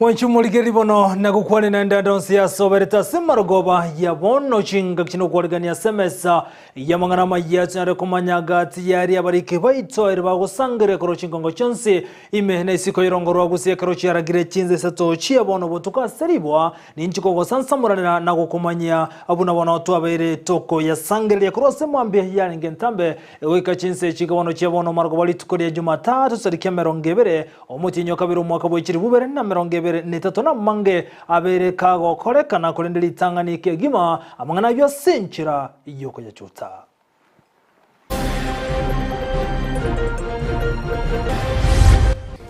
Mwanchumulikiri bono na kukwani na ndadonsi ya sobereta simarogoba ya bono chinga kino kuwaligania semesa ya manganama ya chinare kumanyaga tiyari ya bariki baito iriba kusangire koro chingongo chonsi ime na isiko irongoro wa Gusii koro chiaragire chinze sato chia bono botuka seribwa ni nchiko kwa sansamurana na kukumanya abuna bono otua baire toko ya sangire ya koro semwambia ya ningentambe wika chinse chika bono chia bono marogobali tukori ya Jumatatu sarikia merongebere omuti nyoka biru mwaka boichiri bubere na merongebere nitatona mange abere kago korekana kurendeli Tanganyika gima amangana byo senchira yoko ya chuta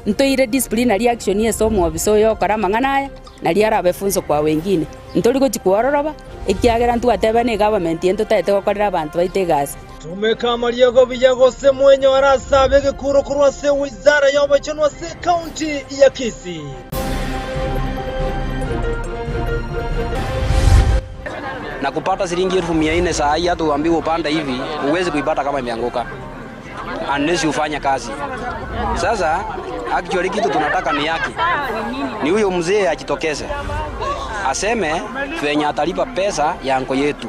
ntoire disciplinary action yeso mu obiso yo kara mangana na liara abefunzo kwa wengine ntori go chikuororoba ikiagera ntu atebane government yento taete gokorera abantu baite gas tumekamalia go biyago se mwenye warasabe gekuro kurwa se wizara ya obachenwa se county ya Kisii na kupata shilingi 1400 saa hii hata uambiwe upanda hivi uweze kuipata kama imeanguka unless ufanya kazi. Sasa actually kitu tunataka ni yake ni huyo mzee ajitokeze aseme venye atalipa pesa ya anko yetu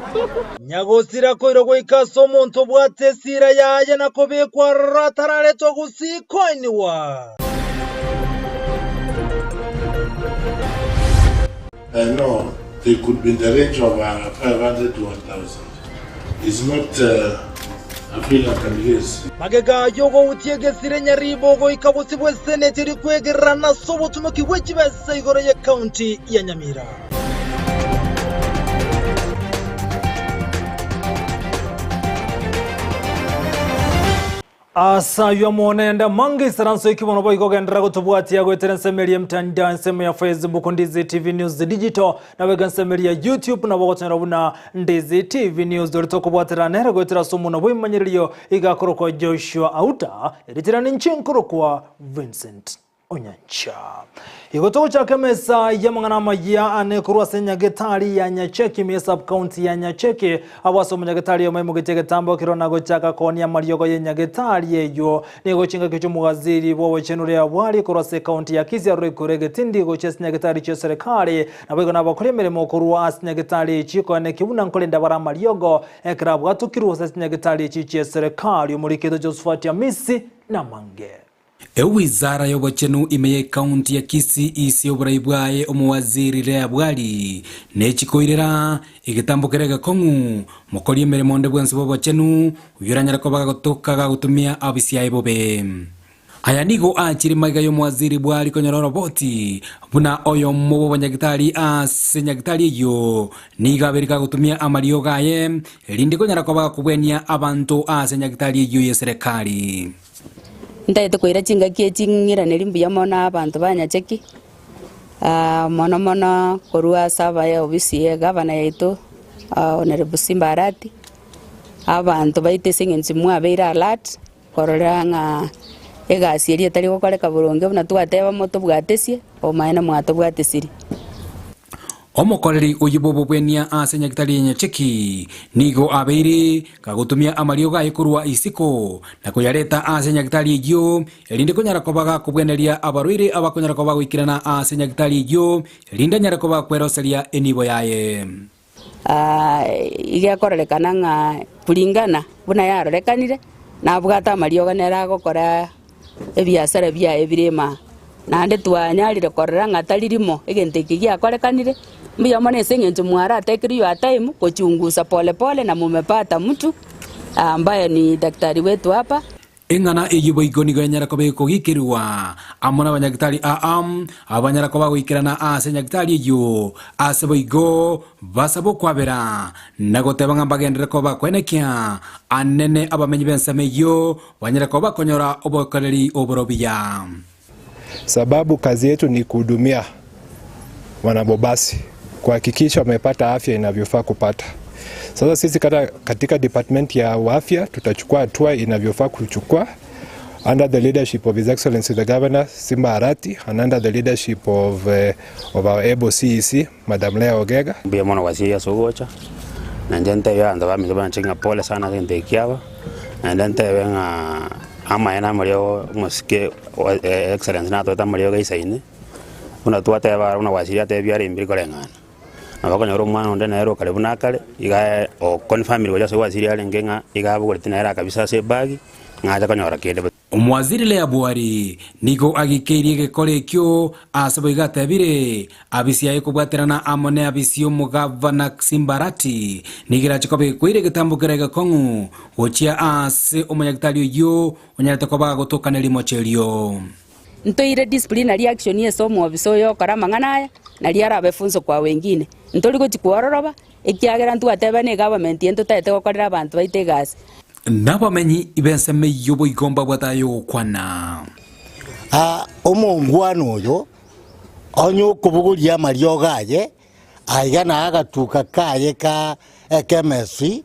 nyagosira ko irogo ikaso monto bwate sira yaje nakobe kwa ratarare to Gusii koiniwa no, they could be in the range of 500 to 1,000. It's not a feel I can use. Magega yogo utiege sire nyaribo go ikabusi bwe senate iri kwegerana sobo tumoki wechibesa igoro ya county ya Nyamira. Asa yuamonenda mangi saranso ikibono boiko gendera gutubwati yago iterensemeli mtandao nsemo ya Facebook Ndizi TV News Digital na wegansemeli ya YouTube na bogotera buna Ndizi TV News dorito bwatera nera gotera somo na bwimanyiriyo igakoro kwa Joshua Auta editira ninchinkoro kwa Vincent Onyancha igoto chake mesa ya manganama ya ane kurwa senyagetari ya Nyacheki me sub county ya Nyacheki awaso munyagetari yo memo gitege tambo kirona go chaka koni ya mariogo ye nyagetari eyo nego chinga kicho mugaziri bo chenure ya bwali kurwa se county ya Kisii ya kurege tindi go chese nyagetari che serikali na bego nabakore meremo kurwa senyagetari chiko ne kibuna nkolenda bara mariogo ekrabu atukirwa se nyagetari che serikali muri kido Josephat ya misi na mange Wizara y'obachenu imeye county ya Kisii isi oburayibwaye omuwaziri rea bwali nechikoirera igitambukerega kongu mukori emeremo ndebwensi b'obachenu uyuranyara ko bagagotoka gutumia abisiaye bobe aya nigo achiri maiga y'omuwaziri bwali konyororo boti buna oyo mubo banyagitari asenyagitari yo niga berika gutumia amario gaye lindi konyara ko bagakubwenia abantu asenyagitari yo yeserikali ndaite koira chinga kie chingira nerimbi ya mona abantu banyacheki mona korua saba ya obisi ya gavana yetu honorable Simbarati abantu baite singenzi mwabeira alert kororanga egasi eri etari gokoreka buronge buna twateba moto bwatesie o maena mwato bwatesiri omokoreri uyibobo bwenia asenyagitari Nyacheki nigo abeire kagutumia amario gae kurwa isiko na kuyareta asenyagitari yo elinde konyara kobaga kubweneria abarwire abakonyara kobaga ikirana asenyagitari yo elinde nyara kobaga kweroseria enibo yaye igakorelekana nga kulingana buna yarorekanire na bwata amario ganera gokora ebiasara bya ebirema nande twanyarire korera ngataririmo egente kigia korekanire mbiya mone sengenje mwara atekiriyo ataimu kuchunguza pole pole na mumepata mtu ambaye ni daktari wetu hapa engana eyibo igoni ganyara kobe kogikirwa amona banyagitari abanyara koba gwikirana asenyagitari yo asebo igo basabo kwabera nagoteba ngambagendere koba kwenekia anene abamenyi bensame yo banyara koba konyora obokoreri oborobiya sababu kazi yetu ni kuhudumia wanabobasi kuhakikisha wamepata afya inavyofaa kupata. Sasa sisi katika department ya afya tutachukua hatua inavyofaa kuchukua under the leadership of His Excellency the Governor Simbarati and under the leadership of our able CEC Madam Lea Ogega. Mbia mwana wasiya sogocha na njente ya ndo bami bana chinga pole sana kende kiaba na njente ama yana mario muske excellence na tota mario gaisaine una twateba una wasiri atebia ari mbiri korengana na bakonyora umwana onde naero karibu nakare iga o confirm ro jase wasiri ari ngenga iga bugorite naera kabisa se bagi ngaja konyora kende omwaziri Lea Bwari nigo agikeirie gekore kyo asabo igatebire abisia ikubwaterana amone abisio mugavana Simbarati nigira chikobe kwire gitambukira gakongu ochia ase omanyagitari yo onyarete kobaga gutokana limo cherio ntoire disciplinary action yeso mwabiso yo karama ngana na liara befunzo kwa wengine ntori gutikuororoba ikiagera ntu atebane government yento taete gokorera abantu baite gas nabamenyi ibenseme yobo igomba bwatayo kwana omongwano yo onyo kubuguria mario gaye aigana agatuka kaye ka ekemesi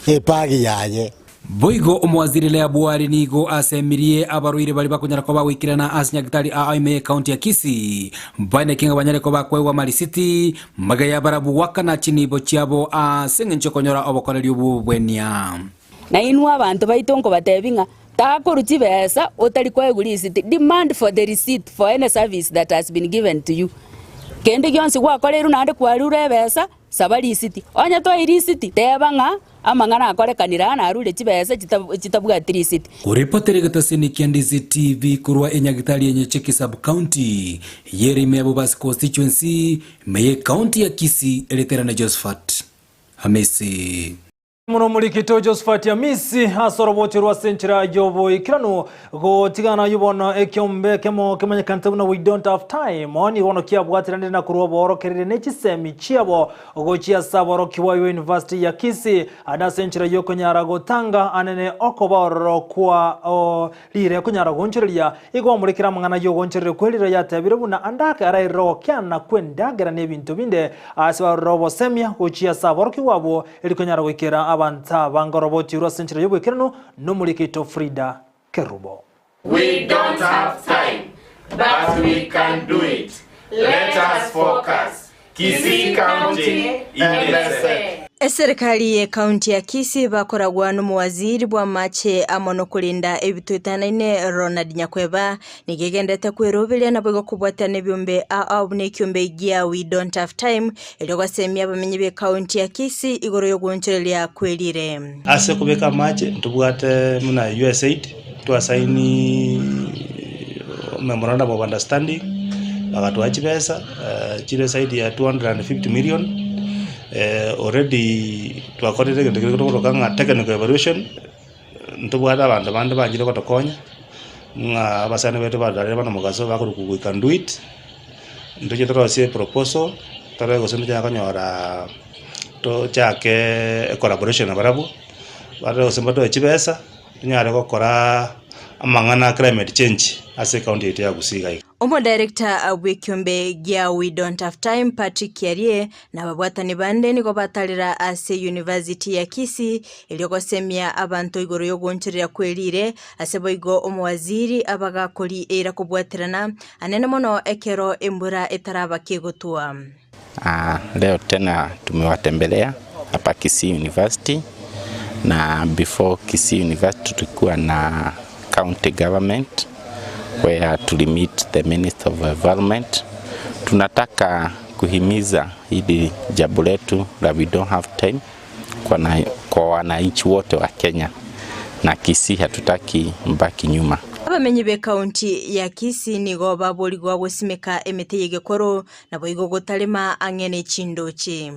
epagi yaye boigo omwaziri Lea Bwari nigo asemirie abaruire bali bakonyara ko bagwikirana asinyagitari a Amayia County ya Kisii bane kinga banyare ko bakwewa Mali City magaya barabu wakana chinibo chiabo asengencho konyora obokoreri ububwenia na inu abantu baitongo batebinga takoruti besa otali kwa gulisiti demand for the receipt for any service that has been given to you kende gyonsi gwakoreru nande kwarure besa sabali city onya to iri city tebanga amangana akorekanira na arure chibesa chitabuga 3 city kuripotere gatasini Ndizi TV kurwa enyagitari yenye Cheki sub county yerime abo bas constituency meye county ya Kisii eliterana Josephat Hamisi muno muri kito Josephat Hamisi asoroboti rwa senchira yobo ikirano go tigana yubona ekyombe kemo kemanyekanta buna we don't have time oni wono kiabwatirane na kuruwa borokerere nechisemi chiabo go chia saboro kiwa University ya Kisii ada senchira yoko nyara go tanga anene okoboro kwa lire kunyara goncheria igwa muri kira mangana yo goncherere kwelira yatabire buna andaka ara iro kyana kwendagera nebintu binde aswa robo semia go chia saboro kiwabo elikunyara gukera abanta bangoroboti rwa senchira yobwekerano no muri kito Frida Kerubo. We don't have time, but we can do it. Let us focus. Kisii County imese. Serikali ya kaunti ya Kisii bakoragwa n'umuwaziri bwa mache amono kulinda ebitwitanaine Ronald Nyakweba nigegendete kwerobelia na bwo kubwatana ebyombe abune kyombe gya we don't have time elyo semia bamenyi be kaunti ya Kisii igoro yo goncherelia kwelire ase kubeka mache tubwate muna USAID twasaini memorandum of understanding bakatwachi pesa chile saidi ya 250 million already twakorete gende kanga technical evaluation ntubwata abantu bande banjire kotokonya nga abasane betu badare bana mugaso bakuruku we can do it ndoje torosie proposal tare gosendo ja kanyora to chake collaboration abarabu bare osemba to chibesa nyare gukora amangana climate change ase county ya Gusii. Omo director abwekyombe gya we don't have time Patrick Yarie na babwatani bande niko batalira ase University ya Kisii iliyoko semia abantu igoro yo goncherera kwelire ase boigo omwaziri abagakori era kubwatirana anene mono ekero embura etaraba kegotua. Leo tena tumewatembelea hapa Kisii University na before Kisii University tulikuwa na county government where to meet the Minister of Environment. Tunataka kuhimiza hili jambo letu la we don't have time kwa wananchi wote wa Kenya na Kisii hatutaki mbaki nyuma. Abamenyi be kaunti ya Kisii nigo baboligwa gusimeka emete yegekoro na boigo gotalema angene chindochi.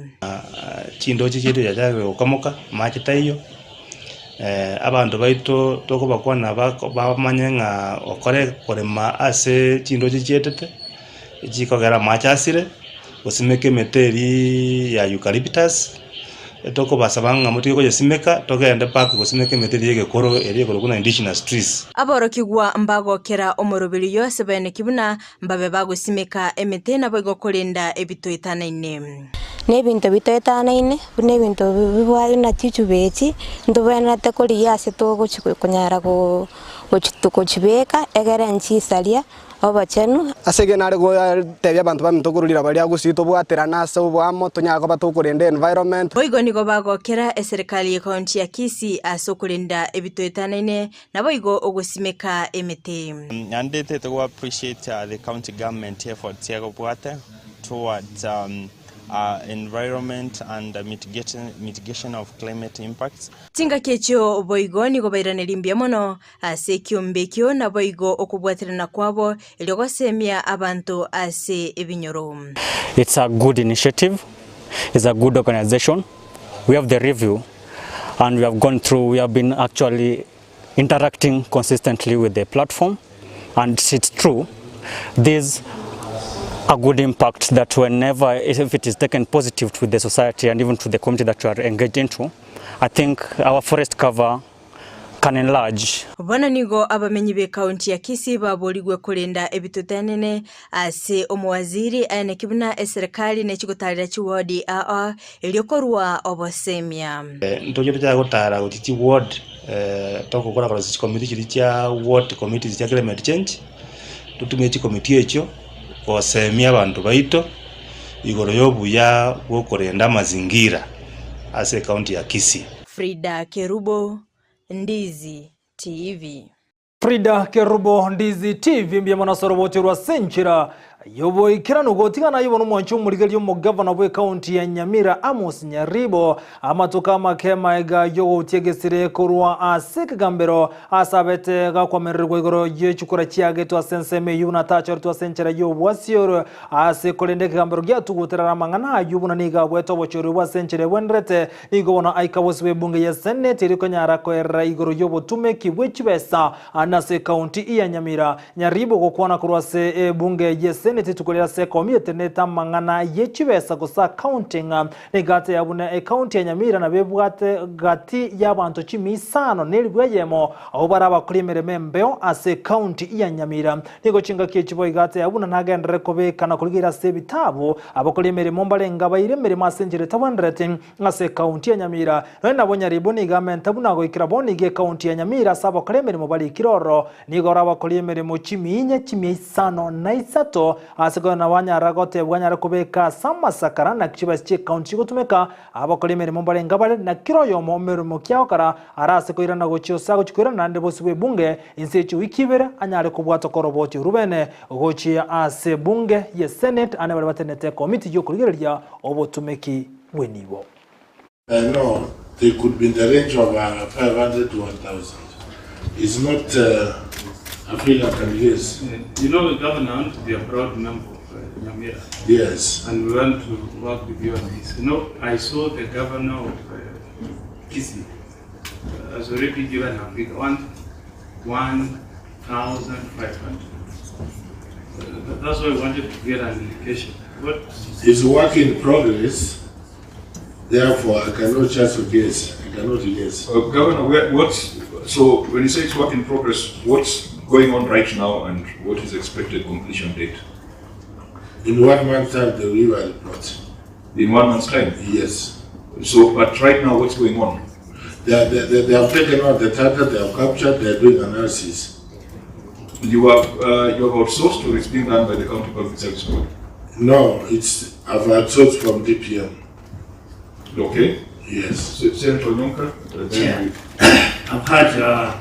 Chindochi chetu yajaga okamoka machi tayo. Abantu baito toko bakwana bamanyenga okore korema ase chindochi chetete chikogera machasire usimeke meteri ya eucalyptus toko basabanga muti ko yesimeka togende park gusimeke meteri yegekoro eriyekoro kuna indigenous trees aborokigwa mbagokera omorobiri yose bene kibuna mbabe bagusimeka emete na boigo kolinda ebitoitanaine nebintu bitoitanaine nebintu bibwayo na chichubeti ndobena tekoli yase togo chikunyara go chibeka egere nchisalia obachenu asege nare go tebya abantu bamitukurira bali Gusii tobwaterana ase obwamo tonyaka batukurinde environment boigo nigo bagokera eserikali ya kaunti ya Kisii asokurinda ebitoetanaine na boigo ogusimeka emete andete to appreciate the county government efforts ya gobwate towards environment and mitigation of climate impacts. Tinga kecho boigo nigo bairanelimbia mono ase kiombekio na boigo okubwaterana kwabo iliogosemia abantu ase ebinyoro. It's a good initiative. It's a good organization. We have the review and we have gone through, we have been actually interacting consistently with the platform, and it's true. There's a good impact that whenever, if it is taken positive to the society and even to the community that you are engaged into, I think our forest cover can enlarge. Bwana nigo abamenyi be kaunti ya Kisii baboligwe kulinda ebitutanene ase omwaziri ane kibuna eserikali nechigotarira chiwodi iliokorwa obosemia. Ntojo tja gotara gotiti ward tokokora kwa committee chiricha ward committee cha climate change tutumye chi committee echo osemia abantu baito igoro yobuya gokorenda mazingira ase kaunti ya Kisii. Frida Kerubo, Ndizi TV. Frida Kerubo, Ndizi TV mbya manasoroboti rwa senchira yobo ikirano gotigana yibona umwancho murigeli yo mugavana bwe county ya Nyamira Amos Nyaribo amatoka makema ega yo utegesire kurwa asik gambero asabete ga kwamererwa igoro yechukura chiage to asenseme yuna tachor to asenchera yo wasioro asekolende gambero gyatugutera mangana yubuna niga bweto bochoro wasenchere wenrete igobona aikawoswe bunge ya senate irikonyara ko era igoro yo botume kibwechibesa anase county ya Nyamira Nyaribo gokwana kurwase bunge ya senate tukolera se community neta mangana yechibesa gusa counting negate yabuna county ya Nyamira na bebwate gati y'abantu 15 nelibweyemo aho baraba kuri meremembeo ase county ya Nyamira nigo cinga kichibo igate yabuna ntagendere kobekana kugira se bitabo abakuri meremo mbarenga bayiremere masengere tabandrete ase county ya Nyamira none Nyaribo ni government abunago ikiraboni ge county ya Nyamira sabo kuri meremo bali kiroro nigo raba kuri meremo 15 na Isato asego na wanyaragote bwanyara kubeka samasakara na kibasi county gutumeka abakora imirimo mbarenga bare na kiroyo mu mirimo kyakara arase ko irana gochyosa gochikwira nande boswe bunge insechi wikibere anyare kubwato koroboti rubene gochi ase bunge ye senate anabale batenete committee yo kurigerya obotumeki wenibo. No, they could be in the range of 500 to 1,000. It's not I feel I can guess. You know, the governor to be a proud member of Nyamira. Yes. And we want to work with you on this. You know, I saw the governor of Gusii has already given a big 1,500. That's why I wanted to get an indication. What? It's a work in progress. Therefore, I cannot just guess. I cannot guess. Governor, so when you say it's work in progress, what's going on right now and what is expected completion date? In 1 month's time, they will give a report. In 1 month's time? Yes. So, but right now, what's going on? They have taken out the data, they have captured, they are doing analysis. You have outsourced, or it's being done by the County Public Service Board? No, I've outsourced from DPM. Okay. Yes. Senator Onyancha? I've had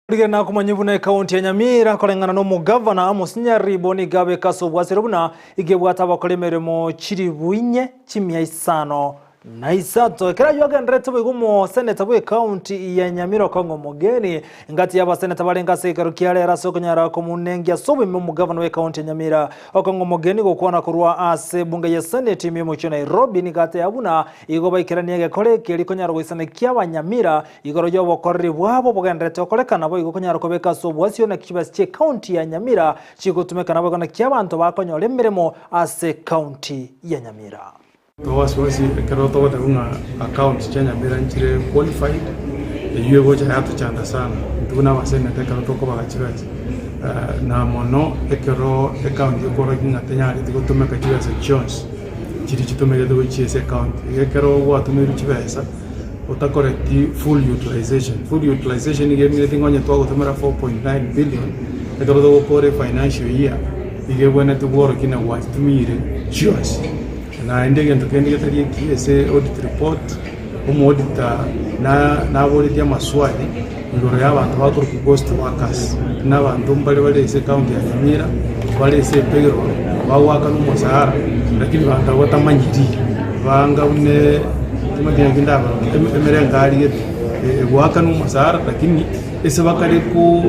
Ligena kumanyibuna county ya Nyamira kolengana no mugavana Amos Nyaribo ni gabe kaso bwasirubuna igebwata bakolemeremo chiri buinye 500 na Isato kera yoga ndrete bigumo seneta bwe county ya Nyamira kongo mogeni ngati yaba seneta balenga sekaro kiale raso konyara ko munengia sobe mu governor we county ya Nyamira okongo mogeni gokwana kurwa ase bunge ya senate mimo cyo Nairobi ni gate yabuna igoba ikiraniye kole keri konyara gwisana kyaba Nyamira igoro yo bokorri bwabo bogandrete okolekana bo igokonyara ko beka so bwasyo na kibasi county ya Nyamira chigutumeka nabo kana kyabantu bakonyole miremo ase county ya Nyamira. Wasi karoto wata kuna account cha Nyamira nchire qualified yiwe gocha hatu chanda sana tuna wasene te karoto ko bagachirazi na mono ekero account yo koro kinga tenyari tigutumeka chiwe sections chiri chitumeka do chiese account ekero watu miru chibesa utakoreti full utilization igemi tingonya twa gutumira 4.9 billion ekero gukore financial year igebwana tugoro kina watumire cheers na ndege ntokende getari kiese audit report auditor na bolitia maswali ngoro y'abantu bakora ku ghost workers n'abantu mbali balese county ya Nyamira balese payroll bawaka n'umusahara lakini bantu batamanyiri banga une timagira kindaba emerengari waka n'umusahara lakini ese bakare ku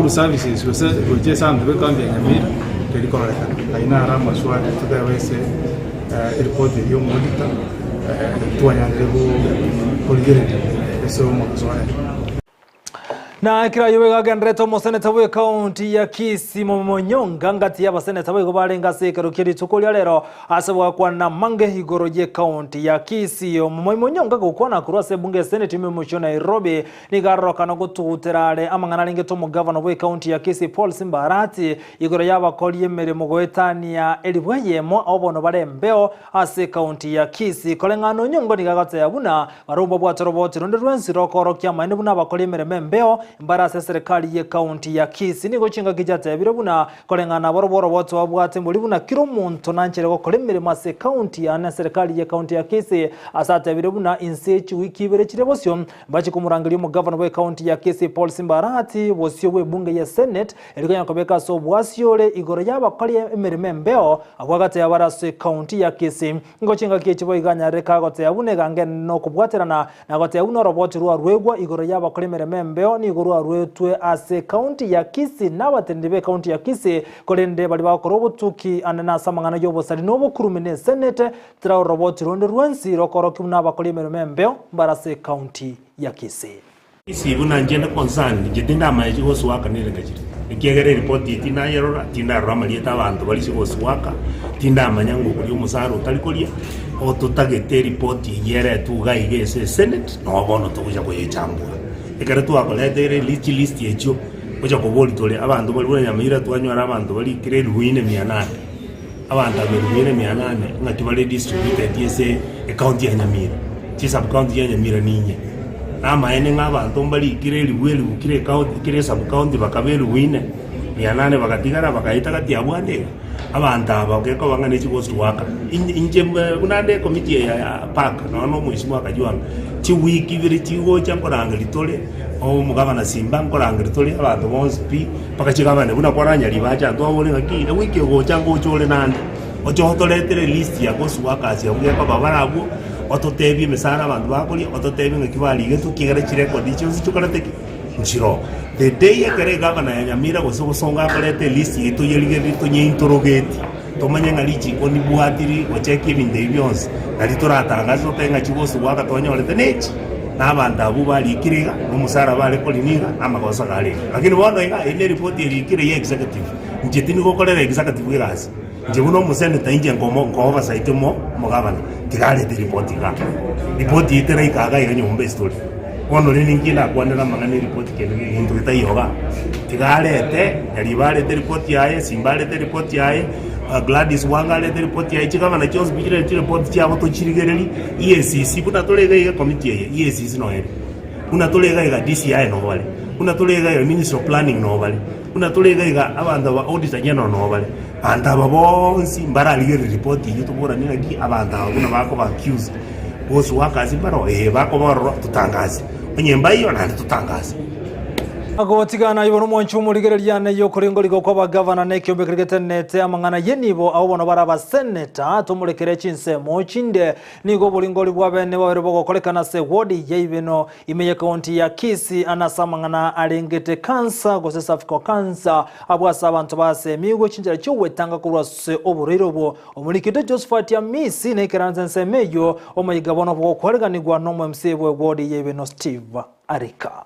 services wese oje sandu be county ya Nyamira keri koreka aina ara maswali tutawese report yo monitor tuanyandego kuligere eso maswali na kira yowe gagenreto moseneta we county ya Kisii Monyonga ngati ya baseneta we gobarenga sekero kiri tukolia lero asabwa kwa na mange igoro ye county ya Kisii Monyonga gukona kurase bunge senate memo Nairobi ni garoka no gututerare amangana lingeto mu governor we county ya Kisii Paul Simbarati igoro yaba koliye meremo goetania elibweyemo obono barembeo ase county ya Kisii kolengano nyongo ni gagate yabuna barumbo bwatoroboti ronde rwensi rokoro kya maine buna bakoliye merembeo mbarase serikali ye county ya Kisii nigo chinga kijata ya birabuna kolengana boroboro boto wabwate muri buna kiro muntu nanchere ko kolemere mase county ya serikali ye county ya Kisii asate birabuna insechi wiki bere kirebosyo bachi kumurangiri mu governor we county ya Kisii Paul Simbarati bosyo we bunge ya senate elikanya kobeka so bwasyole igoro yaba kali emereme mbeo abwagate ya barase county ya Kisii ngo chinga kichibo iganya reka gote yabune gange no kubwaterana na gote yabuno roboti ruwa rwegwa igoro yaba kali emereme mbeo ni igoro rwetwe ase county ya Kisii n'abatendebe county ya Kisii kolende bali bakoro butuki anana samangana yo bosali no bukurumene senate tra roboti ronde rwensi rokoro kimuna bakoli meremembeo barase county ya Kisii Kisii buna njenda concern jidinda amaji hosu waka nile ngajiri ikegere report itina yerora tinda ramalieta abantu bali hosu waka tinda amanyango kuri umusaro talikolia otutagete report yere tugaigese senate no bono tukuja kuyechambura ekara twakoletere list yecho oja kuboli tole abantu bali bula Nyamira twanywa abantu bali kire ruine 800 abantu aberuine 800 ngati bali distributed yese account ya Nyamira ti sub account ya Nyamira ninye ama ene ng'abantu bali kire liweli kire account kire sub account bakaberuine 800 bakatigara bakaita kati abwande abantu abakeko bangane chikost waka inje kunande committee ya park no mwishimu akajwanga ti wiki biri tiwo chankoranga litole o mugabana Simba nkoranga litole abantu bonse pi pakachigabane buna kwaranya libacha ndo abole ngaki wiki go chango chole nande ojo hotoletere list ya gosu wakazi abuye baba barabu ototebi mesara abantu bakoli ototebi ngakibali getu kigere chirekodi cyose cyukarateke nchiro the day yakare gavana ya Nyamira gusonga kolete list yetu yeligeri tonye interrogate tomanye ngalichi koni buatiri ocheki binde byonse nali toratangazo tenga chigosu waka tonya olete nechi n'abantu abo bali kiriga n'umusara bali koliniga amakosa gale lakini bono ine report iri kire ye executive njetini gokorera executive gas nje buno musene tainje ngo oversight mo mugabana tigale di report itera ikaga ya nyumba story bono ningina kwandira mangani report kene into itayoga tigalete yali balete report yaye Simbalete report yaye Gladys wangalete report yaye chikabana chose bigire report cyabo to chirigereri EACC kuna tolega ya committee ya EACC no ere kuna tolega ya DCI no wale kuna tolega ya Minister of Planning no wale kuna tolega ya abanda ba auditor general no wale anda babonsi mbarali report yitubura ninaki abanda kuna bako ba accused boss wakazi baro bako baro tutangaze nyemba iyo na tutangaze agotigana ibono monchu murigereria ne yo kuringoligo kwa governor ne kyombe krigetenete amangana yenibo abo bono baraba senator tumurekere Chinsa mochinde nigo buringoli bwa bene babere bogokolekana se wodi yeibeno imeye county ya Kisii anasamangana alengete cancer gose Africa cancer abwasa abantu base migo chinjira cyo wetanga kurwase oburiro bwo omulikide Josephat ya misi ne keranzense meyo omayigabono bwo koleganirwa no MC bwe wodi yeibeno Steve Arika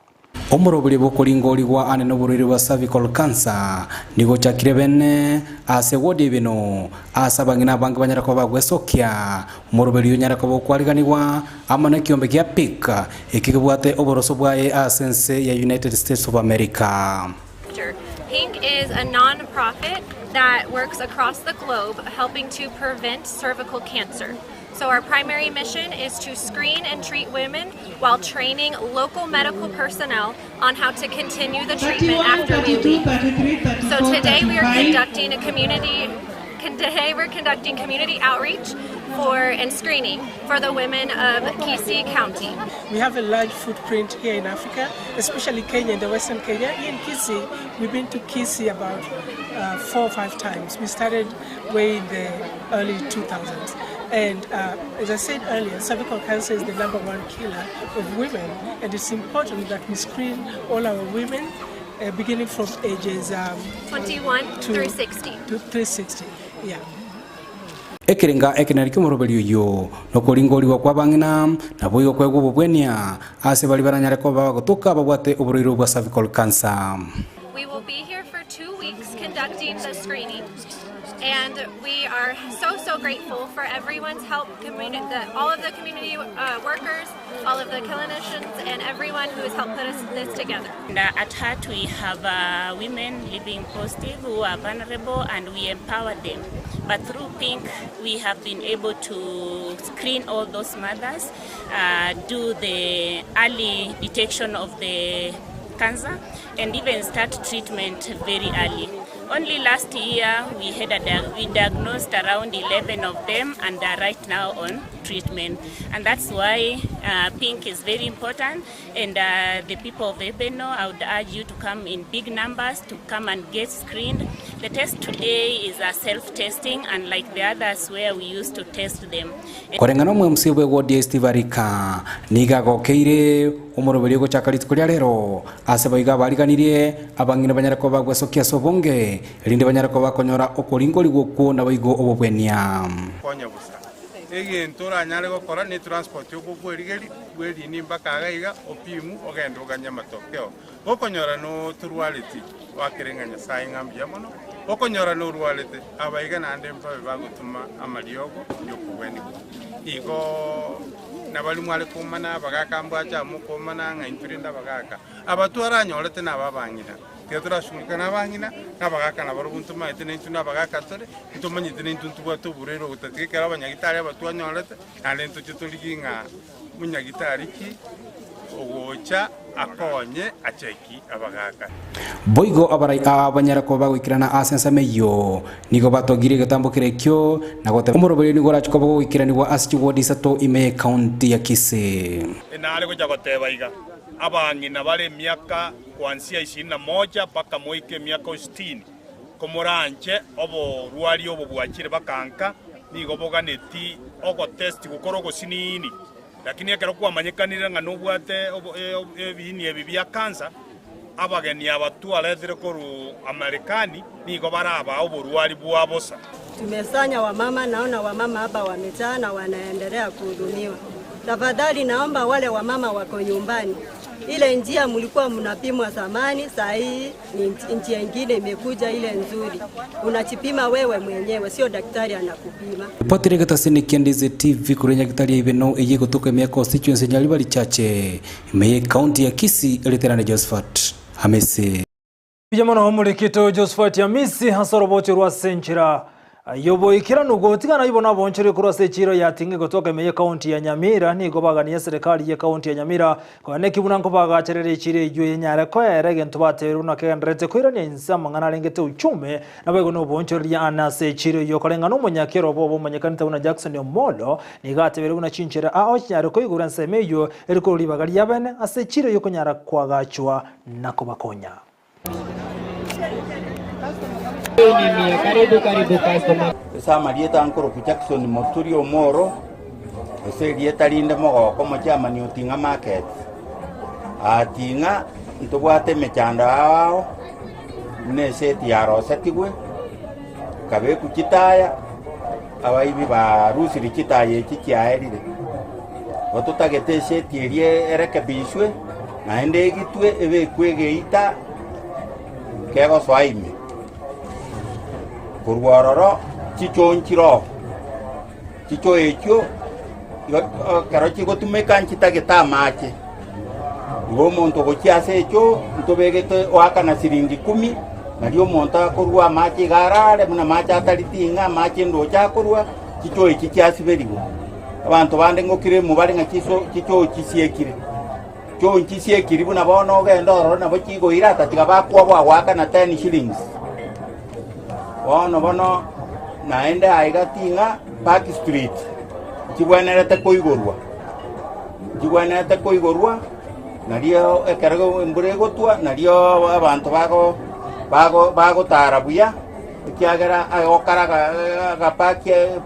omurobuli bokolingoli gwa ane noburiri wa cervical cancer nigo chakire bene ase wodi bino asabangina bangi banyara ko bagwesokya murobuli nyara ko kwaliganirwa amana kyombe kya pika ikibwate oboroso bwaye asense ya United States of America Pink is a non-profit that works across the globe helping to prevent cervical cancer. So our primary mission is to screen and treat women while training local medical personnel on how to continue the treatment after we leave. So today we are conducting community outreach and screening for the women of Kisii County. We have a large footprint here in Africa, especially Kenya, in the Western Kenya. Here in Kisii, we've been to Kisii about 4 or 5 times. We started way in the early 2000s. And as I said earlier, cervical cancer is the #1 killer of women, and it's important that we screen all our women beginning from ages 21 through 60. To 360, yeah. Ekirenga ekinari kimoroberio yo nokoringoriwa kwa bang'ina nabo yo kwego bobwenia ase bali baranyare ko bagotoka babwate oboriro bwa cervical cancer. We will be here for 2 weeks conducting the screening, and we are so grateful for everyone's help, all of the community workers, all of the clinicians, and everyone who has helped put this together. And at heart we have women living positive who are vulnerable, and we empower them. But through Pink, we have been able to screen all those mothers, do the early detection of the cancer, and even start treatment very early. Only last year we diagnosed around 11 of them, and are right now on treatment. And that's why Pink is very important. And the people of Ebeno, I would urge you to come in big numbers to come and get screened. The test today is a self-testing, unlike the others where we used to test them. Korengano mwemsi bwe DSTV arika niga gokeire umoroberio gochakarit kuria rero ase baiga bariganirie abang'ina banyarako bagwesokia sobonge elinde banyarako bakonyora okoringori gwoku na baigo obobwenia konya busa egento ranyare gokora ni transport yo gugwerigeri gweri ni mpaka gaiga opimu ogendo ganya matokeo gokonyora no turwaliti wakirenganya sai ngambia mono gokonyora no rwalete abaiga nande mpabe bagutuma amariogo yo kubweni igo nabali mwale kumana bagaka mbwacha mukomana ngainturinda bagaka abatwara nyorete nababangina tetra shunka nabangina nabagaka nabarubuntuma itene ntuna bagaka tore ntomanyi itene ntuntu bwato burero utatikera abanyagitari abatwa nyorete nale ntuche tuliginga munyagitari ki ogocha akonye acheki abagaka boigo abarai abanyarako bagwikirana asensameyo nigo batogire gatambukire kyo nagote umurobere nigo rachiko bagwikiranirwa asiki Isato ime county ya Kisii enale gocha goteba iga abang'ina bale miaka kuanzia 21 mpaka moike miaka 60 komoranche obo rwari obo bwachire bakanka nigo boganeti ogo test gukoro gosinini lakini ekero kwamanyekanire nga nobwate ebini ebi bya kansa abageni abatwalethire koru Amerikani nigo baraba oborwari bwabosa. Tumesanya wamama, naona wamama hapa wamejaa na wanaendelea kuhudumiwa. Tafadhali naomba wale wamama wako nyumbani, ile njia mlikuwa mnapimwa zamani, saa hii ni njia nyingine imekuja ile nzuri. Unachipima wewe mwenyewe, sio daktari anakupima. Ripoti regatasini Ndizi TV kurenya gitari ibeno eye gutuka me constituency nyalibali chache me county ya Kisii eliterane Josephat Hamisi. Bijamana homurikito Josephat Hamisi hasoroboche rwa senchira yobo ikirano gotigana ibona bonchere kuri seciro yatinge gotoka meye county ya Nyamira nigo baganiye serikali ya county ya Nyamira kwane kibunanko bagacherere ikire iyo yenyara ko yarege ntubateru nakendrete kwirane insama ngana rengete uchume nabego no bonchere ya ana seciro yo korenga no munyakero bobo munyakanita una Jackson Omolo nigatebere una chinchera a okyare ko igura nsemeyo eriko libagari yabene aseciro yo konyara kwagachwa nako bakonya. Sama lieta ankoro Jackson Moturi Omoro ese lieta linde mogo como chama ni utinga market atinga ntobwate mechanda ao ne seti yaro setigwe kabe kuchitaya abaibi ba rusi lichitaye chikiaerire otutagete seti erie erekebishwe na ende gitwe ebe kwegeita kego swaime kurwaroro chichonchiro chicho ekyo karo chigotumeka nchitageta mache iwo muntu gochiase ekyo ntobegete waka na siringi 10 nario omonto akorwa amache garare muna amache ataritinga amache ndocha akorwa chicho iki kiasiberigo abantu bande ngokire mubare nga chicho chisiekire cho nchisiekire buna bono ogenda ororo nabo chigoira atatiga bakwa bwawaka na 10 shillings bono naende aigatinga Park Street chibwenerete koigorwa nario ekerago embure gotwa nario abantu bagotara buya kiagera agokaraga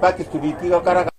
Park Street gokaraga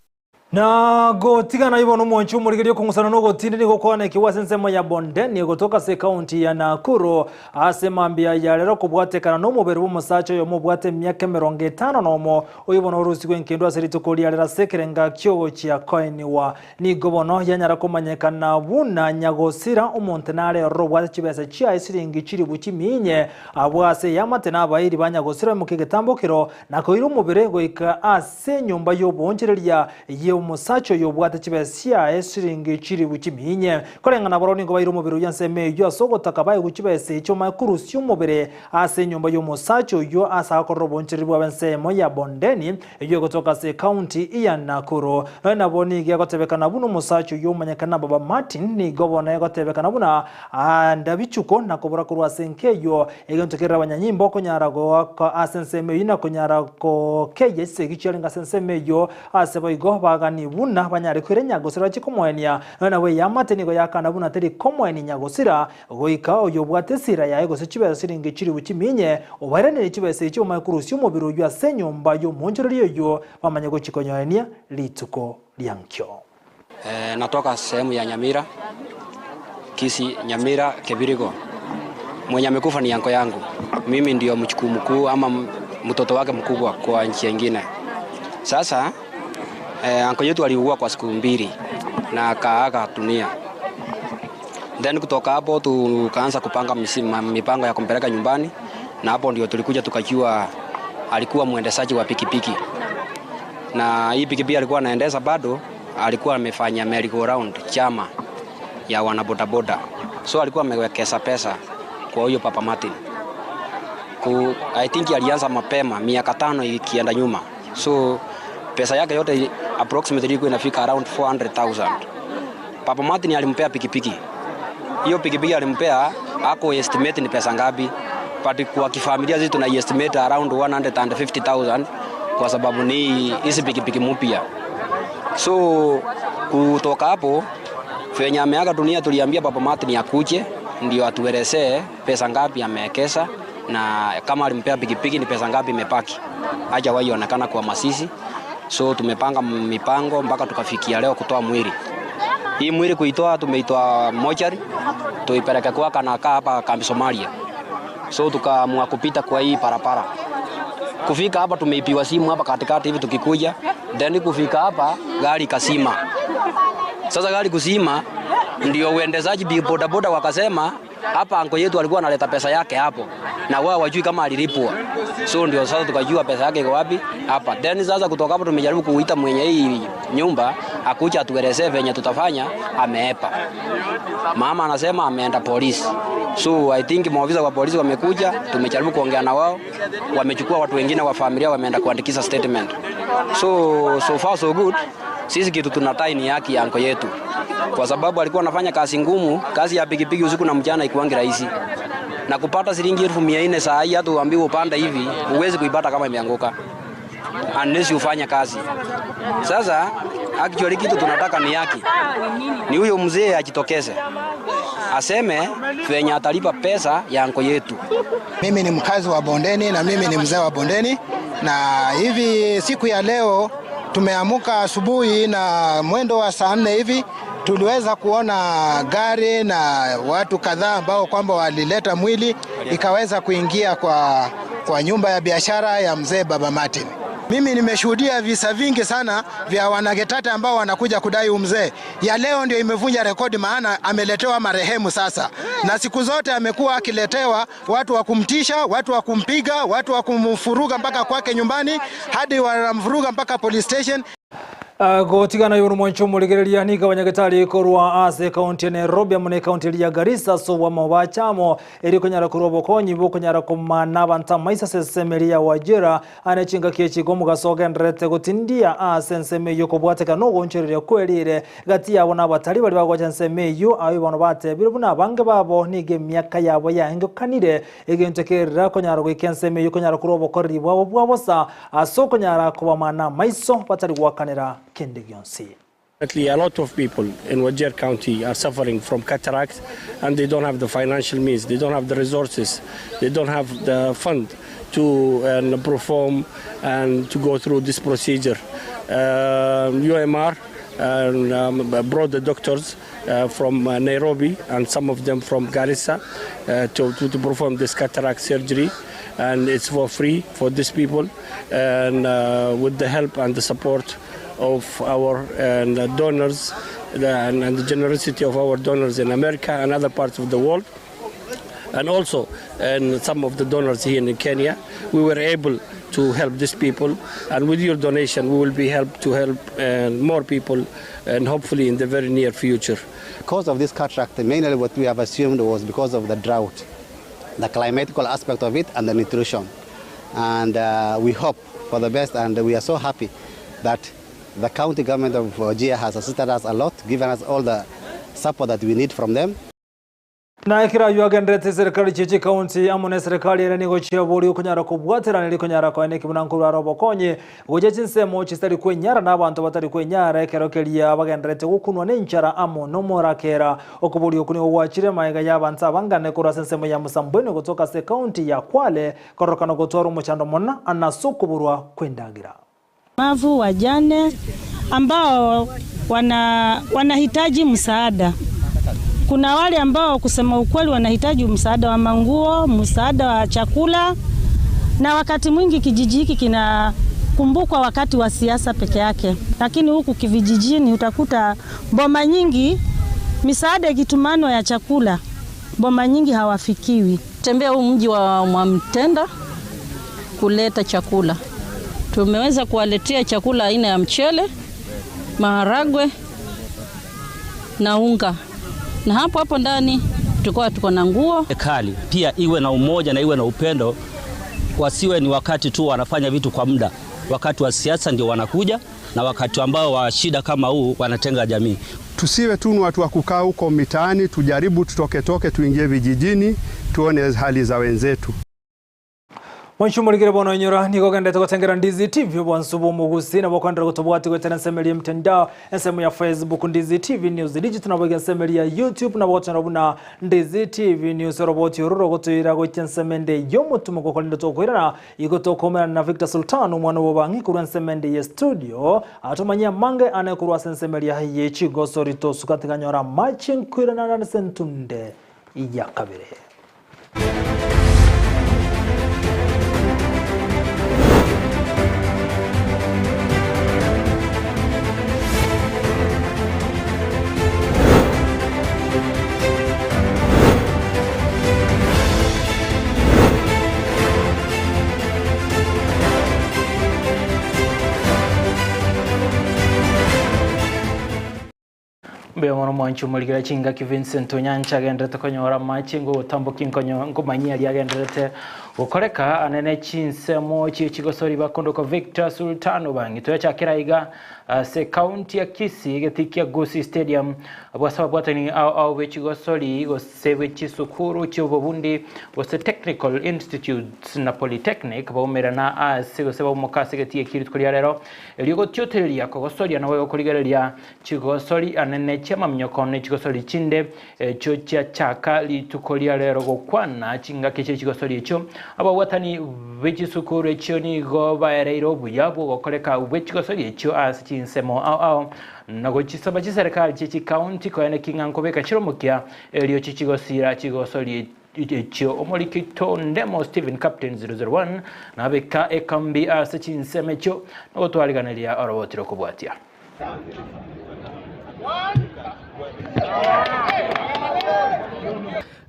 na gotigana ibono monchu murigerio kungusana no gotindi ni gokwana kiwa sensemo ya Bondeni gotoka se county ya Nakuru asemambia ya rero kubwatekana no mubere bumusacho yo mubwate myaka 50 nomo uyibono urusi kwenkendo aseritukolia rera sekerenga kyogo chia coin wa ni gobono yanyara kumanyekana buna nyagosira umontenare robwa chibese chia isiringi chiri buchiminye abwase yamatena abairi banyagosira mukigetambokiro nakoira umubere goika ase nyumba yo bonchereria ye musacho yobwate chibesia esiringi chiri buchiminye korengana boroni ngo bayiro mubiro yanseme yo asogotaka baye guchibese cyo makuru syo mubere ase nyumba yo musacho yo asa korobonchiri bwa bensemo ya Bondeni yo gotoka se county ya Nakuru na boni gya gotebekana buno musacho yo manyakana baba Martin ni gobona gotebekana buna ndabichuko nakobora kurwa senke yo egentukira abanyanyimbo konyarago asenseme ina konyarago keye gichiringa senseme yo ase boigo bagani buna banyare kwire nyagosira chikomwenia na we yamate nigo yakana buna teri komweni nyagosira goika oyo bwate sira yae gose chibese siringi chiri buchiminye obarane chibese cyo makuru syo mubiro yo asenyomba yo monjorero yo bamanye go chikonyoenia lituko lyankyo. Natoka sehemu ya Nyamira, Kisii, Nyamira, Kebirigo. Mwenye amekufa ni yanko yangu. Mimi ndio mchukuu mkuu ama mtoto wake mkubwa kwa nchi nyingine. Sasa anko yetu aliugua kwa siku 2 na akaaga dunia. Then kutoka hapo tukaanza kupanga mipango ya kumpeleka nyumbani, na hapo ndio tulikuja tukajua alikuwa muendeshaji wa pikipiki. Na hii pikipiki alikuwa anaendesha bado alikuwa amefanya merry-go-round chama ya wanabodaboda. So alikuwa amewekeza pesa kwa huyo Papa Martin. I think alianza mapema miaka 5 ikienda nyuma. So pesa yake yote approximately ilikuwa inafika around 400,000. Papa Martin alimpea pikipiki. Hiyo pikipiki alimpea ako estimate ni pesa ngapi? But kwa kifamilia zetu tuna estimate around 150,000 kwa sababu ni hizi pikipiki mpya. So kutoka hapo fenya ameaga dunia tuliambia Papa Martin akuje ndio atuelezee pesa ngapi amewekeza na kama alimpea pikipiki ni pesa ngapi imepaki. Hajawahi onekana kwa masisi. So tumepanga mipango mpaka tukafikia leo kutoa mwili. Hii mwili kuitoa tumeitoa mochari tuipeleke kwa kanaka hapa kambi Somalia. So tukaamua kupita kwa hii parapara. Kufika hapa tumeipiwa simu hapa katikati hivi tukikuja. Then kufika hapa gari kasima. Sasa gari kusima ndio uendezaji bodaboda wakasema hapa anko yetu alikuwa analeta pesa yake hapo na wao wajui kama alilipwa. So ndio sasa tukajua pesa yake iko wapi hapa. Then sasa kutoka hapo tumejaribu kuita mwenye hii nyumba akuja atuelezee venye tutafanya, ameepa. Mama anasema ameenda polisi. So I think maafisa wa polisi wamekuja, tumejaribu kuongea na wao, wamechukua watu wengine wa familia wameenda kuandikisha statement. So far so good. Sisi kitu tunatai ni haki ya anko yetu. Kwa sababu alikuwa anafanya kazi ngumu, kazi ya pikipiki usiku na mchana ikuangi rahisi. Na kupata shilingi 1400 saa hii hata uambiwe upanda hivi, huwezi kuipata kama imeanguka. Unless ufanye kazi. Sasa actually kitu tunataka ni haki. Ni huyo mzee ajitokeze. Aseme venye atalipa pesa ya anko yetu. Mimi ni mkazi wa Bondeni na mimi ni mzee wa Bondeni, na hivi siku ya leo tumeamuka asubuhi na mwendo wa saa 4 hivi tuliweza kuona gari na watu kadhaa ambao kwamba walileta mwili ikaweza kuingia kwa nyumba ya biashara ya mzee Baba Martin. Mimi nimeshuhudia visa vingi sana vya wanagetata ambao wanakuja kudai mzee. Ya leo ndio imevunja rekodi, maana ameletewa marehemu sasa. Na siku zote amekuwa akiletewa watu wa kumtisha, watu wa kumpiga, watu wa kumfuruga mpaka kwake nyumbani, hadi wanamfuruga mpaka police station. Gotigana yuru mwancho muligereria ni kabanyagatari korwa ase county Nairobi amune county ya Garissa so wa mabachamo eri konyara kurobo konyi bo konyara kumana banta maisa sesemeria wajira anachinga kechi gomu gasoga ndrete gutindia ase nseme yo kubwateka no goncherere kwelire gati yabo nabatari bali bagwacha nseme yo ayo bano bate birubuna bange babo nige myaka yabo yange kanire egentekerera konyara gwikenseme yo konyara kurobo korri bwabo bwabosa aso konyara kubamana maiso batari gwakanira. A lot of people in Wajir County are suffering from cataract and they don't have the financial means, they don't have the resources, they don't have the fund to perform and to go through this procedure. UMR brought the doctors from Nairobi and some of them from Garissa to perform this cataract surgery, and it's for free for these people, and with the help and the support of our donors and the generosity of our donors in America and other parts of the world, and also and some of the donors here in Kenya, we were able to help these people, and with your donation we will be helped to help more people, and hopefully in the very near future. Because of this cataract, mainly what we have assumed was because of the drought, the climatical aspect of it and the nutrition, and we hope for the best, and we are so happy that the county government of Wajir has assisted us a lot, given us all the support that we need from them. Na ikira yuagendrete serikali chichi county amune serikali era nigo chiabori kunyara kubwatira nili kunyara kwa neki bunankuru arobo konye gojechi nsemo chistari kwenyara n'abantu batari kwenyara ekerokelia bagendrete gukunwa n'inchara amo no morakera okuburi okuni owachire maiga y'abantu abangane kurasa nsemo ya Musambweni kutoka se county ya Kwale korokana gutwara umuchando mona anasukuburwa kwendagira. Mavu wajane ambao wanahitaji msaada. Kuna wale ambao kusema ukweli wanahitaji msaada wa manguo, msaada wa chakula, na wakati mwingi kijiji hiki kinakumbukwa wakati wa siasa peke yake. Lakini huku kivijijini utakuta boma nyingi misaada ikitumano ya chakula, boma nyingi hawafikiwi. Tembea huu mji wa Mwamtenda kuleta chakula. Tumeweza kuwaletea chakula aina ya mchele, maharagwe na unga. Na hapo ndani tuko na nguo. Serikali pia iwe na umoja na iwe na upendo, wasiwe ni wakati tu wanafanya vitu kwa muda. Wakati wa siasa ndio wanakuja, na wakati ambao wa shida kama huu wanatenga jamii. Tusiwe tu watu wa kukaa huko mitaani, tujaribu tutoke tuingie vijijini tuone hali za wenzetu. Wanshumuligire bono nyora niko gendete gutengera Ndizi TV bwansubu mugusi na bakondera gutobwati gwetera nsemeli mtandao nsemu ya Facebook Ndizi TV News digital na bwa nsemeli ya YouTube na botana buna Ndizi TV News robot yororo gutira gutyensemende yo mutumo gokolinde tokwirana igotokomera na Victor Sultan umwana w'Obang'I kuru nsemende ya studio atumanya mange anakurwa nsemeli ya yechi gosorito sukatiganyora matching kwirana na sentunde ya kabere. Beono mwanchu muligira chinga ki Vincent Onyancha gendrete konyora machingo tambokin konyo ngomanyia ya gendrete ukoreka anene Chinsa mo chigosori bakondo ko Victor Sultan Obang'I toya kiraiga se county ya Kisii getikia Gusii stadium abasaba bwatani au wechigosori go sewe chisukuru chobobundi was a technical institutes na polytechnic baumera na asego seba umukase getie kirit kuri rero eligo tyoteria ko gosori na wewe kurigereria chigosori anene chema mnyokone chigosori chinde cho chaka litukoria rero gokwana chinga keche chigosori echo aba watani wechisukuru echo ni go baereiro buyabo gokoreka wechigosori echo as chinsemo au nago chisaba chiserikali chichi county ko ene kingankobeka chiromukia elio chichigosira chigosori echo omolikito ndemo Steven Captain 001 na beka ekambi as chinsemecho no twaliganelia orobotiro kubwatia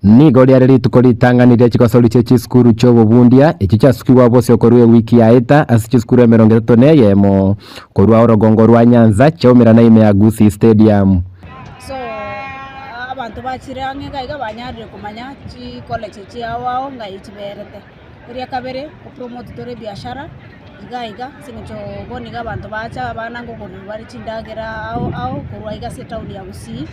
nigo riari rituko ritanganirie chigosori chechi skuru chobo bundia ichi chasukiwa bose okorwe wiki ya eta asichi skuru ya 31 korwa orogongo rwa Nyanza chaumira na ime ya Gusii Stadium. So abantu bachirange gaiga banyarire kumanya chi college chi awao ngai chiberete ria kabere ku promote tore biashara gaiga sincho boniga abantu bacha bana ngogoro bari chindagera ao korwa iga se town ya Gusii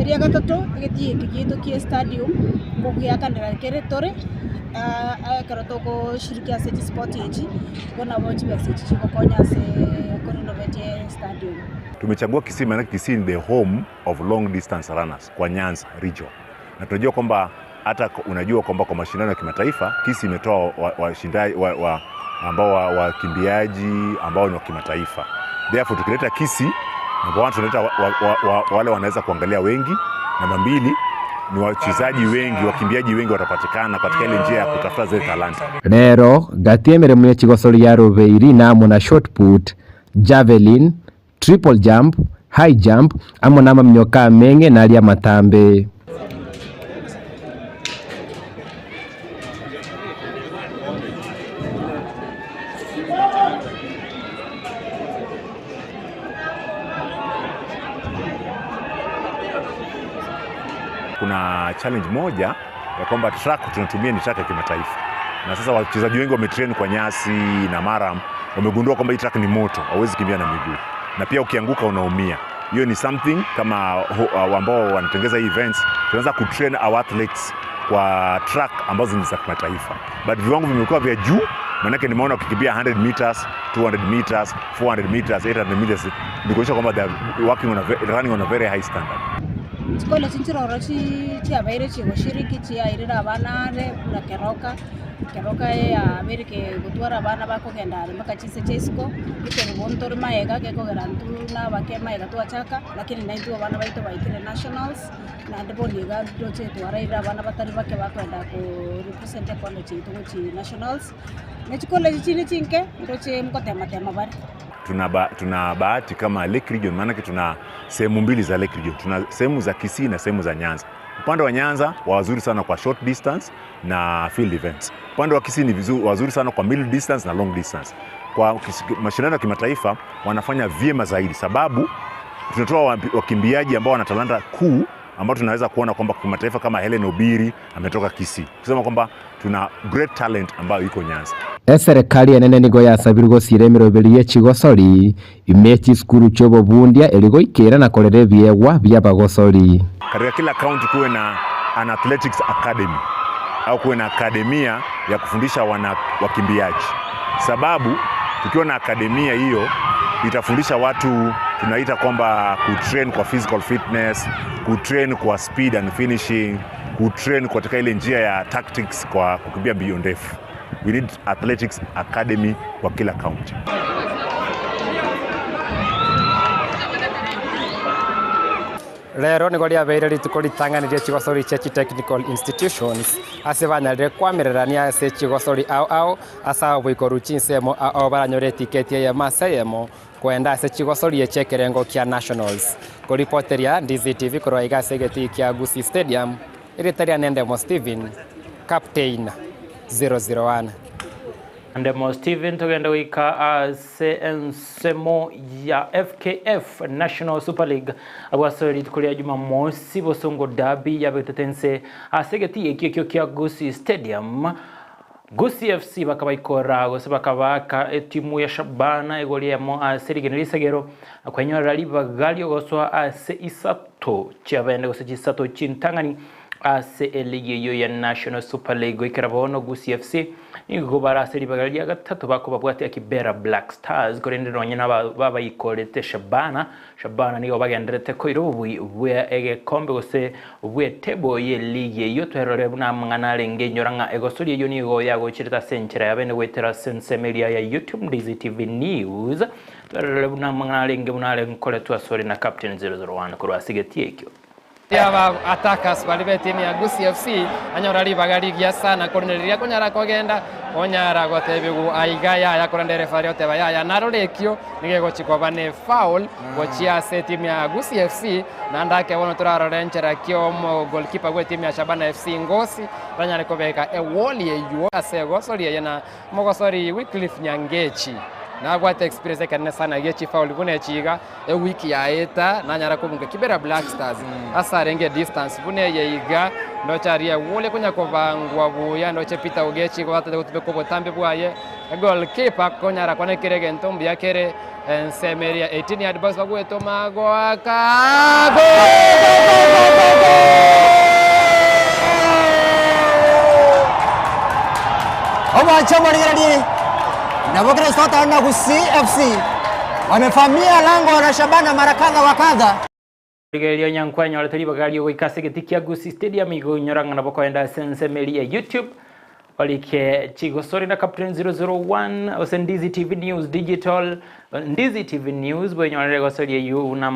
ria gatatu githie kigitu ki stadium ngogia kandira kere tore karatoko shirika city sport yechi bona bochi basi chiko konya se renovate stadium. Tumechagua Kisii maana Kisii ni the home of long distance runners kwa Nyanza region. Na tunajua kwamba hata unajua kwamba kwa mashindano ya kimataifa Kisii imetoa washindani ambao wakimbiaji ambao ni wa kimataifa. Therefore tukileta Kisii namba 1 tunaleta wale wanaweza kuangalia wengi, namba 2 ni wachezaji wengi, wakimbiaji wengi watapatikana katika ile njia ya kutafuta zile talanta. Rero gatiemere mwe chigosori ya roveiri na mona shot put, javelin, triple jump, high jump amo nama mnyoka menge na alia matambe. Kuna challenge moja ya kwamba track tunatumia ni track ya kimataifa. Na sasa wachezaji wengi wametrain kwa nyasi na maram, wamegundua kwamba hii track ni moto, hauwezi kimbia na miguu. Na pia ukianguka unaumia. Hiyo ni something kama ambao wanatengeza events, tunaanza kutrain our athletes kwa track ambazo ni za kimataifa. But viwango vimekuwa vya juu, maana yake nimeona ukikimbia 100 meters, 200 meters, 400 meters, 800 meters, ni kuonyesha kwamba they are running on a very high standard. Chikole chinchiroro chi abaire chigoshiriki chi airira abana na keroka ya Amerike gutwara abana bakogenda maka chise chesko bitero bontor maega gekogera ntuna bakema ega twachaka lakini naitwa abana baito baikire nationals na ndiboniga doche twaraira abana batari bake bakwenda ku represent kono chitu chi nationals nechikole chini chinke ndoche mkotema tema bari. Tuna bahati kama Lake Region, maana tuna sehemu mbili za Lake Region. Tuna sehemu za Kisii na sehemu za Nyanza. Upande wa Nyanza wazuri sana kwa short distance na field events. Upande wa Kisii ni wazuri sana kwa middle distance na long distance. Kwa mashindano ya kimataifa wanafanya vyema zaidi sababu tunatoa wakimbiaji ambao wana talanta kuu ambao tunaweza kuona kwamba kimataifa kama Helen Obiri ametoka Kisii. Kusema kwamba tuna great talent ambayo iko Nyanza. Serikali enene nigo yasabirwo ciremeroberie chigosori imechi skuru chobo bundia eligo ikera na korere biegwa bya bagosori. Katika kila county kuwe na an athletics academy au kuwe na akademia ya kufundisha wakimbiaji. Sababu tukiwa na akademia hiyo itafundisha watu tunaita kwamba kutrain kwa physical fitness, kutrain kwa speed and finishing, kutrain katika ile njia ya tactics kwa kukimbia mbio ndefu. We need athletics academy kwa kila county. Rero nigo riabeire rituko ritanganirie chigosori chechi technical institutions asebanyarire kwamirerania ase chigosori ao asa boikoru chinsemo ao baranyore tiketi ya masayemo kwenda ase chigosori echekerengo kia nationals. Koripoteria Ndizi TV korwa igase geti kia Gusii Stadium iritaria Ndemo Steven captain 001. Ndemo Steven tugenda wika nsemo ya FKF National Super League abasori tukulia Jumamosi bosongo derby ya betetense asegeti ekyo kya Gusii Stadium. Gusii FC bakabaikora gose bakabaka timu ya Shabana egoliemo aserigenerisagero akwenyo rali bagali goswa ase Isato chabende gose Isato chintangani ase eligi yo ya National Super League ikarabono Gusii FC igobara seri bagali ya gatatu bako babwati akibera Black Stars korende nonyena baba ikorete Shabana nigo bagenderete koiro bwe ege kombe gose bwe tebo ye ligi yo twerore buna mngana ngenyoranga egosuri yo nigo yago chirita senchera yabene wetera sense media ya YouTube Ndizi TV News twerore buna mngana ngebunale nkole tu asori na captain 001 kurwa sigeti ekyo. Aba attackers bali timu ya Gusii FC anyora libagarigia sana korneria kunyara kogenda onyara gotebigu aigaya ya korende referee oteba ya narorekio nigego chikoba ne foul gochia se timu ya Gusii FC na ndake wono turarorenchera kio mo goalkeeper gwe timu ya Shabana FC Ngosi ranyare kobeka ewoli eyo asegosori yena mogosori Wycliffe Nyangechi na gwate experience kana sana gechi foul bune chiga wiki ya eta na nyara kubunga Kibera Black Stars asa renge distance bune yeiga ndo charia wole kunya kobangwa buya ndo chepita ugechi kwa hata kutubeko botambe bwaye goalkeeper konyara kone kirege ntombi yakere Semeria 18 yard box bagweto mago aka Obang'I na Bokere Isata na Gusii FC wamefamia lango la Shabana mara kadha wa kadha. Rigerio nyankwanyo aletari bagario goikase getikia Gusii Stadium igo nyoranga na bokoenda sensemelia YouTube olike chigosori na Captain 001 Ndizi TV News Digital Ndizi TV News bwenyo alegosori yu una